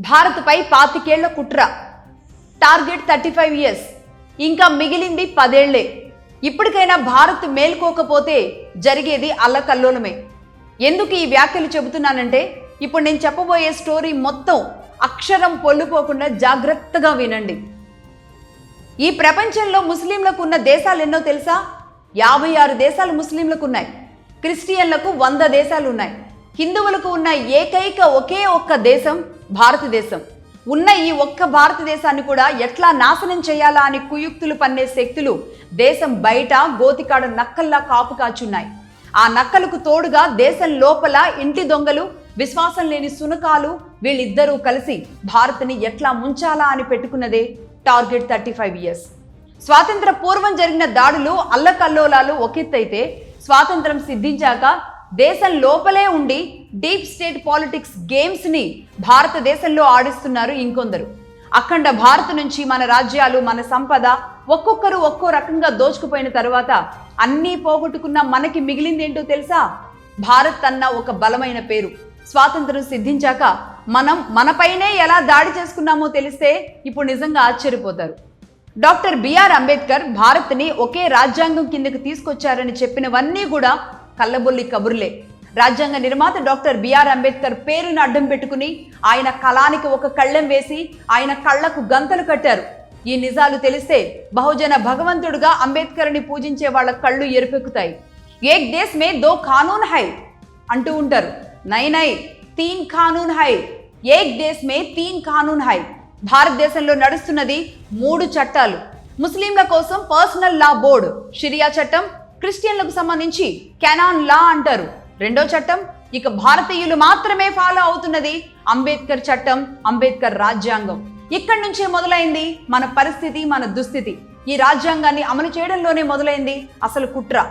భారత్పై 25 ఏళ్ల కుట్ర, టార్గెట్ 35 ఇయర్స్, ఇంకా మిగిలింది 10 ఏళ్లే. ఇప్పటికైనా భారత్ మేల్కోకపోతే జరిగేది అల్లకల్లోలమే. ఎందుకు ఈ వ్యాఖ్యలు చెబుతున్నానంటే, ఇప్పుడు నేను చెప్పబోయే స్టోరీ మొత్తం అక్షరం పొల్లుపోకుండా జాగ్రత్తగా వినండి. ఈ ప్రపంచంలో ముస్లింలకు ఉన్న దేశాలు ఎన్నో తెలుసా? 56 దేశాలు ముస్లింలకు ఉన్నాయి. క్రిస్టియన్లకు 100 దేశాలు ఉన్నాయి. హిందువులకు ఉన్న ఏకైక ఒకే ఒక్క దేశం భారతదేశం. ఉన్న ఈ ఒక్క భారతదేశాన్ని కూడా ఎట్లా నాశనం చేయాలా అని కుయుక్తులు పన్నే శక్తులు దేశం బయట గోతికాడ నక్కల్లా కాపు కాచున్నాయి. ఆ నక్కలకు తోడుగా దేశం లోపల ఇంటి దొంగలు, విశ్వాసం లేని సునకాలు, వీళ్ళిద్దరూ కలిసి భారత్ని ఎట్లా ముంచాలా అని పెట్టుకున్నదే టార్గెట్ 35 ఇయర్స్. స్వాతంత్ర పూర్వం జరిగిన దాడులు, అల్లకల్లోలాలు ఒకెత్తైతే, స్వాతంత్రం సిద్ధించాక దేశం లోపలే ఉండి డీప్ స్టేట్ పాలిటిక్స్ గేమ్స్ని భారతదేశంలో ఆడిస్తున్నారు ఇంకొందరు. అఖండ భారత్ నుంచి మన రాజ్యాలు, మన సంపద ఒక్కొక్కరు ఒక్కో రకంగా దోచుకుపోయిన తర్వాత అన్నీ పోగొట్టుకున్న మనకి మిగిలిందేంటో తెలుసా? భారత్ అన్న ఒక బలమైన పేరు. స్వాతంత్రం సిద్ధించాక మనం మనపైనే ఎలా దాడి చేసుకున్నామో తెలిస్తే ఇప్పుడు నిజంగా ఆశ్చర్యపోతారు. డాక్టర్ బిఆర్ అంబేద్కర్ భారత్ని ఒకే రాజ్యాంగం కిందకి తీసుకొచ్చారని చెప్పినవన్నీ కూడా కల్లబొల్లి కబుర్లే. రాజ్యాంగ నిర్మాత డాక్టర్ బిఆర్ అంబేద్కర్ పేరును అడ్డం పెట్టుకుని ఆయన కళానికి ఒక కళ్ళెం వేసి ఆయన కళ్ళకు గంతలు కట్టారు. ఈ నిజాలు తెలిస్తే బహుజన భగవంతుడుగా అంబేద్కర్ని పూజించే వాళ్ళ కళ్ళు ఎరుపెక్కుతాయి. ఏక్ దేశ్ మే దో ఖానూన్ హై అంటూ ఉంటారు. నై నై, 3 ఖానూన్ హై. ఏక్ దేశ్ మే 3 ఖానూన్ హై. భారతదేశంలో నడుస్తున్నది 3 చట్టాలు. ముస్లింల కోసం పర్సనల్ లా బోర్డు, షరియా చట్టం, క్రిస్టియన్లకు సంబంధించి కెనాన్ లా అంటారు 2వ చట్టం. ఇక భారతీయులు మాత్రమే ఫాలో అవుతున్నది అంబేద్కర్ చట్టం, అంబేద్కర్ రాజ్యాంగం. ఇక్కడి నుంచే మొదలైంది మన పరిస్థితి, మన దుస్థితి. ఈ రాజ్యాంగాన్ని అమలు చేయడంలోనే మొదలైంది అసలు కుట్ర.